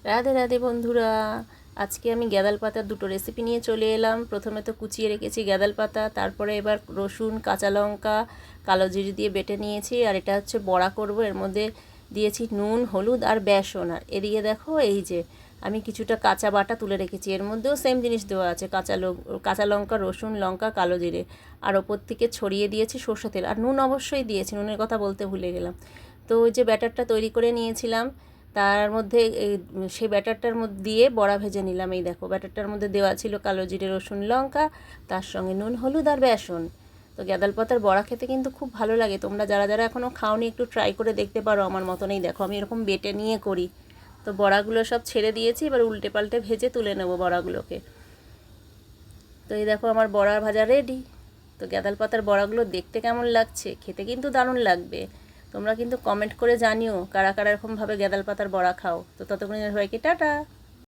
রাধে রাধে বন্ধুরা, আজকে আমি গ্যাদাল পাতার দুটো রেসিপি নিয়ে চলে এলাম। প্রথমে তো কুচিয়ে রেখেছি গ্যাদাল পাতা, তারপরে এবার রসুন, কাঁচা লঙ্কা, কালো জিরে দিয়ে বেটে নিয়েছি। আর এটা হচ্ছে বড়া করব। এর মধ্যে দিয়েছি নুন, হলুদ আর বেসন। আর এদিকে দেখো এই যে আমি কিছুটা কাঁচা বাটা তুলে রেখেছি, এর মধ্যেও সেম জিনিস দেওয়া আছে, কাঁচা লঙ্কা, রসুন, লঙ্কা, কালো জিরে। আর ওপর থেকে ছড়িয়ে দিয়েছি সর্ষে তেল, আর নুন অবশ্যই দিয়েছি, নুনের কথা বলতে ভুলে গেলাম। তো ওই যে ব্যাটারটা তৈরি করে নিয়েছিলাম, তার মধ্যে এই সেই ব্যাটারটার মধ্যে দিয়ে বড়া ভেজে নিলাম। এই দেখো ব্যাটারটার মধ্যে দেওয়া ছিল কালো জিরে, রসুন, লঙ্কা, তার সঙ্গে নুন, হলুদ আর বেসন। তো গ্যাদাল পাতার বড়া খেতে কিন্তু খুব ভালো লাগে। তোমরা যারা যারা এখনও খাওনি একটু ট্রাই করে দেখতে পারো আমার মতনই। দেখো আমি এরকম বেটে নিয়ে করি। তো বড়াগুলো সব ছেড়ে দিয়েছি, এবার উল্টে পাল্টে ভেজে তুলে নেবো বড়াগুলোকে। তো এই দেখো আমার বড়া ভাজা রেডি। তো গ্যাদাল পাতার বড়াগুলো দেখতে কেমন লাগছে, খেতে কিন্তু দারুণ লাগবে। তোমরা কিন্তু কমেন্ট করে জানিও কারা কারা এরকমভাবে গ্যাদাল পাতার বড়া খাও। তো ততক্ষণে সবাইকে টাটা।